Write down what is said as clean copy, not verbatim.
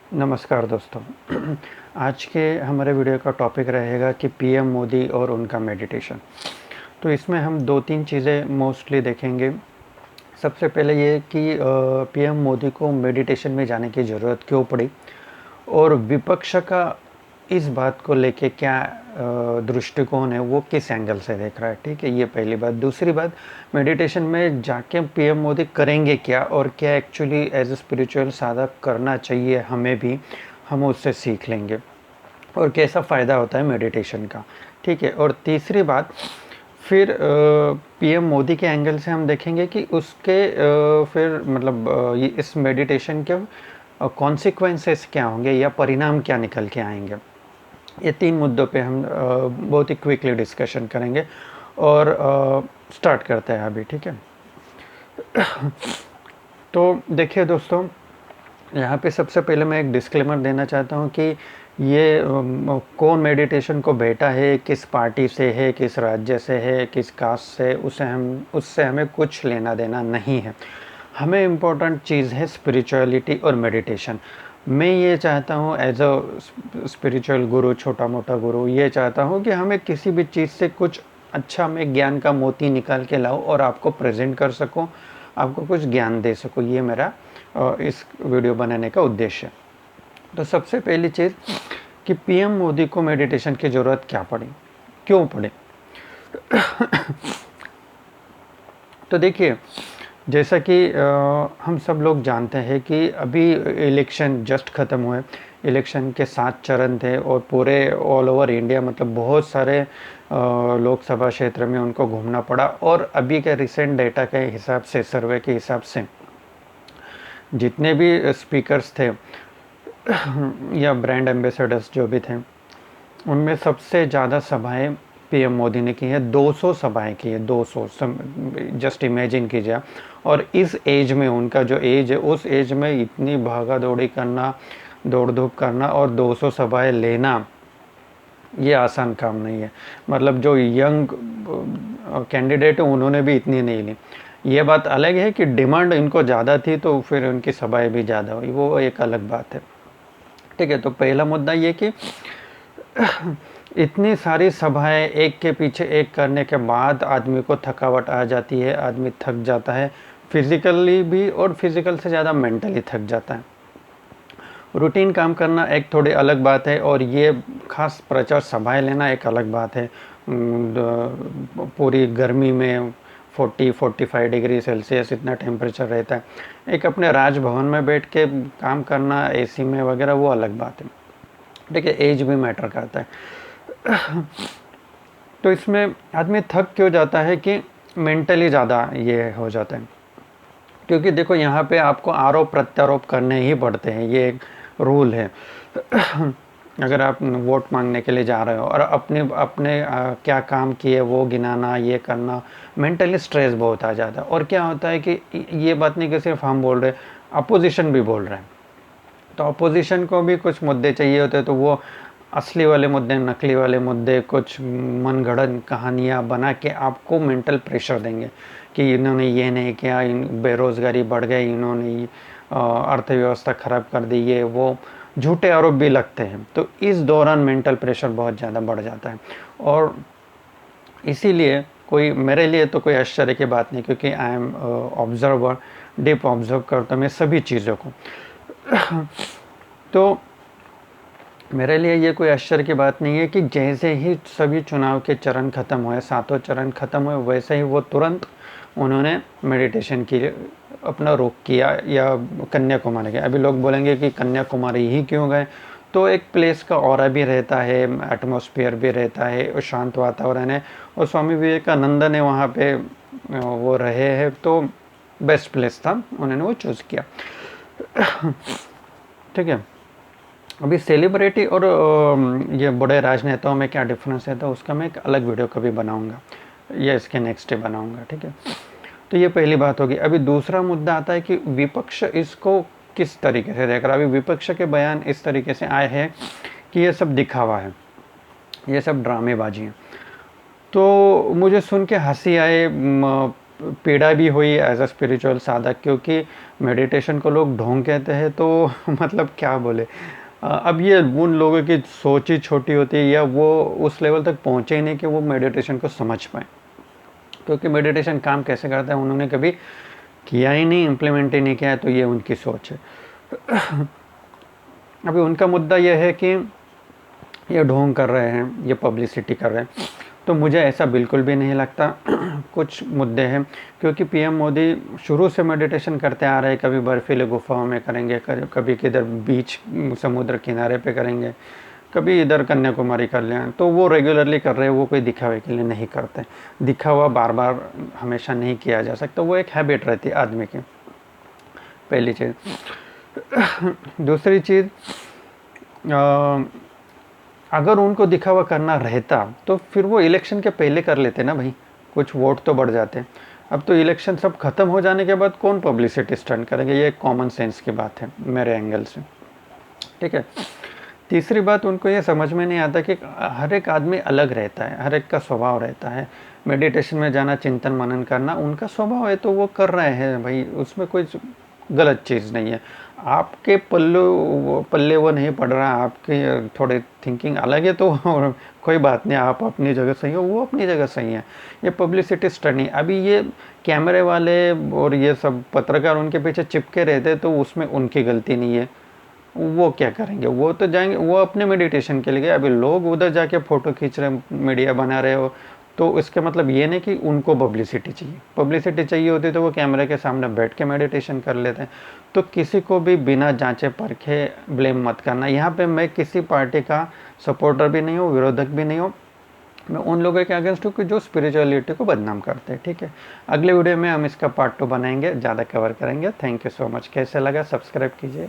नमस्कार दोस्तों। आज के हमारे वीडियो का टॉपिक रहेगा कि पीएम मोदी और उनका मेडिटेशन। तो इसमें हम 2-3 चीज़ें मोस्टली देखेंगे। सबसे पहले ये कि पीएम मोदी को मेडिटेशन में जाने की ज़रूरत क्यों पड़ी और विपक्ष का इस बात को लेके क्या दृष्टिकोण है, वो किस एंगल से देख रहा है। ठीक है, ये पहली बात। दूसरी बात, मेडिटेशन में जाके पीएम मोदी करेंगे क्या और क्या एक्चुअली एज ए स्पिरिचुअल साधक करना चाहिए हमें भी, हम उससे सीख लेंगे और कैसा फ़ायदा होता है मेडिटेशन का। ठीक है, और तीसरी बात, फिर पीएम मोदी के एंगल से हम देखेंगे कि उसके फिर मतलब ये इस मेडिटेशन के कॉन्सिक्वेंसेस क्या होंगे या परिणाम क्या निकल के आएंगे। ये 3 मुद्दों पे हम बहुत ही क्विकली डिस्कशन करेंगे और स्टार्ट करते हैं अभी। ठीक है, तो देखिए दोस्तों, यहाँ पे सबसे पहले मैं एक डिस्क्लेमर देना चाहता हूँ कि ये कौन मेडिटेशन को बैठा है, किस पार्टी से है, किस राज्य से है, किस कास्ट से, उससे हमें कुछ लेना देना नहीं है। हमें इम्पोर्टेंट चीज़ है स्पिरिचुअलिटी और मेडिटेशन। मैं ये चाहता हूँ एज अ स्पिरिचुअल गुरु, छोटा मोटा गुरु, ये चाहता हूँ कि हमें किसी भी चीज़ से कुछ अच्छा, मैं ज्ञान का मोती निकाल के लाऊं और आपको प्रेजेंट कर सकूं, आपको कुछ ज्ञान दे सकूं। ये मेरा इस वीडियो बनाने का उद्देश्य है। तो सबसे पहली चीज़ कि पीएम मोदी को मेडिटेशन की ज़रूरत क्या पड़ी, क्यों पड़ी। तो देखिए, जैसा कि हम सब लोग जानते हैं कि अभी इलेक्शन जस्ट ख़त्म हुए। इलेक्शन के 7 चरण थे और पूरे ऑल ओवर इंडिया, मतलब बहुत सारे लोकसभा क्षेत्र में उनको घूमना पड़ा। और अभी के रिसेंट डेटा के हिसाब से, सर्वे के हिसाब से, जितने भी स्पीकर्स थे या ब्रांड एम्बेसडर्स जो भी थे, उनमें सबसे ज़्यादा सभाएं पीएम मोदी ने की है। 200 सभाएं की है, 200। जस्ट इमेजिन कीजिए। और इस एज में, उनका जो एज है, उस एज में इतनी भागा दौड़ी करना, दौड़ धूप करना और 200 सभाएं लेना, ये आसान काम नहीं है। मतलब जो यंग कैंडिडेट है, उन्होंने भी इतनी नहीं ली। ये बात अलग है कि डिमांड इनको ज़्यादा थी तो फिर उनकी सभाएं भी ज़्यादा हुई, वो एक अलग बात है। ठीक है, तो पहला मुद्दा ये कि इतनी सारी सभाएं एक के पीछे एक करने के बाद आदमी को थकावट आ जाती है, आदमी थक जाता है, फिजिकली भी, और फिजिकल से ज़्यादा मेंटली थक जाता है। रूटीन काम करना एक थोड़ी अलग बात है और ये खास प्रचार सभाएं लेना एक अलग बात है। पूरी गर्मी में 40-45 डिग्री सेल्सियस इतना टेम्परेचर रहता है। एक अपने राजभवन में बैठ के काम करना एसी में वगैरह, वो अलग बात है। ठीक है, एज भी मैटर करता है। तो इसमें आदमी थक क्यों जाता है कि मेंटली ज़्यादा ये हो जाता है। क्योंकि देखो, यहाँ पे आपको आरोप प्रत्यारोप करने ही पड़ते हैं, ये एक रूल है। अगर आप वोट मांगने के लिए जा रहे हो और अपने अपने क्या काम किए वो गिनाना, ये करना, मेंटली स्ट्रेस बहुत आ जाता है। और क्या होता है कि ये बात नहीं कि सिर्फ हम बोल रहे, अपोजिशन भी बोल रहे हैं। तो अपोजिशन को भी कुछ मुद्दे चाहिए होते हैं, तो वो असली वाले मुद्दे, नकली वाले मुद्दे, कुछ मनगढ़ंत कहानियाँ बना के आपको मेंटल प्रेशर देंगे कि इन्होंने ये नहीं किया, बेरोज़गारी बढ़ गई, इन्होंने अर्थव्यवस्था ख़राब कर दी, ये वो झूठे आरोप भी लगते हैं। तो इस दौरान मेंटल प्रेशर बहुत ज़्यादा बढ़ जाता है। और इसीलिए कोई, मेरे लिए तो कोई आश्चर्य की बात नहीं, क्योंकि I am observer, deep observe करता हूँ मैं सभी चीज़ों को। तो मेरे लिए ये कोई आश्चर्य की बात नहीं है कि जैसे ही सभी चुनाव के चरण ख़त्म हुए, 7 चरण ख़त्म हुए, वैसे ही वो तुरंत उन्होंने मेडिटेशन की अपना रुख किया या कन्याकुमारी गए। अभी लोग बोलेंगे कि कन्याकुमारी ही क्यों गए, तो एक प्लेस का ऑरा भी रहता है, एटमॉस्फेयर भी रहता है, और शांत वातावरण है, और स्वामी विवेकानंद ने वहाँ पे वो रहे हैं, तो बेस्ट प्लेस था, उन्होंने वो चूज़ किया। ठीक है, अभी सेलिब्रिटी और ये बड़े राजनेताओं में क्या डिफरेंस है, तो उसका मैं एक अलग वीडियो कभी बनाऊंगा या इसके नेक्स्ट डे बनाऊंगा। ठीक है, तो ये पहली बात होगी। अभी दूसरा मुद्दा आता है कि विपक्ष इसको किस तरीके से देख रहा है। अभी विपक्ष के बयान इस तरीके से आए हैं कि ये सब दिखावा है, ये सब ड्रामेबाजी है। तो मुझे सुन के हंसी आए, पीड़ा भी हुई एज अ स्पिरिचुअल साधक, क्योंकि मेडिटेशन को लोग ढोंग कहते हैं, तो मतलब क्या बोले। अब ये उन लोगों की सोच ही छोटी होती है, या वो उस लेवल तक पहुँचे ही नहीं कि वो मेडिटेशन को समझ पाए, क्योंकि मेडिटेशन काम कैसे करता है उन्होंने कभी किया ही नहीं, इम्प्लीमेंट ही नहीं किया है, तो ये उनकी सोच है। अभी उनका मुद्दा यह है कि ये ढोंग कर रहे हैं, ये पब्लिसिटी कर रहे हैं, तो मुझे ऐसा बिल्कुल भी नहीं लगता। कुछ मुद्दे हैं, क्योंकि पीएम मोदी शुरू से मेडिटेशन करते आ रहे हैं, कभी बर्फीले गुफाओं में करेंगे, कभी किधर बीच समुद्र किनारे पे करेंगे, कभी इधर कन्याकुमारी कर लें, तो वो रेगुलरली कर रहे हैं, वो कोई दिखावे के लिए नहीं करते। दिखावा बार बार हमेशा नहीं किया जा सकता, वो एक हैबिट रहती है आदमी की, पहली चीज़। दूसरी चीज़, अगर उनको दिखावा करना रहता तो फिर वो इलेक्शन के पहले कर लेते ना भाई, कुछ वोट तो बढ़ जाते। अब तो इलेक्शन सब खत्म हो जाने के बाद कौन पब्लिसिटी स्टंट करेंगे, ये एक कॉमन सेंस की बात है मेरे एंगल से, ठीक है। तीसरी बात, उनको ये समझ में नहीं आता कि हर एक आदमी अलग रहता है, हर एक का स्वभाव रहता है। मेडिटेशन में जाना, चिंतन मनन करना उनका स्वभाव है, तो वो कर रहे हैं भाई, उसमें कोई गलत चीज़ नहीं है। आपके पल्ले वो नहीं पड़ रहा, आपके थोड़े थिंकिंग अलग है, तो कोई बात नहीं, आप अपनी जगह सही हो, वो अपनी जगह सही है। ये पब्लिसिटी स्टंट नहीं। अभी ये कैमरे वाले और ये सब पत्रकार उनके पीछे चिपके रहते, तो उसमें उनकी गलती नहीं है। वो क्या करेंगे, वो तो जाएंगे, वो अपने मेडिटेशन के लिए गए। अभी लोग उधर जाके फ़ोटो खींच रहे, मीडिया बना रहे हो, तो इसके मतलब ये नहीं कि उनको पब्लिसिटी चाहिए। पब्लिसिटी चाहिए होती तो वो कैमरे के सामने बैठ के मेडिटेशन कर लेते हैं। तो किसी को भी बिना जांचे परखे ब्लेम मत करना। यहाँ पे मैं किसी पार्टी का सपोर्टर भी नहीं हूँ, विरोधक भी नहीं हूँ। मैं उन लोगों के अगेंस्ट हूँ कि जो स्पिरिचुअलिटी को बदनाम करते हैं, ठीक है। अगले वीडियो में हम इसका पार्ट 2 बनाएंगे, ज़्यादा कवर करेंगे। Thank you so much. कैसे लगा, सब्सक्राइब कीजिए।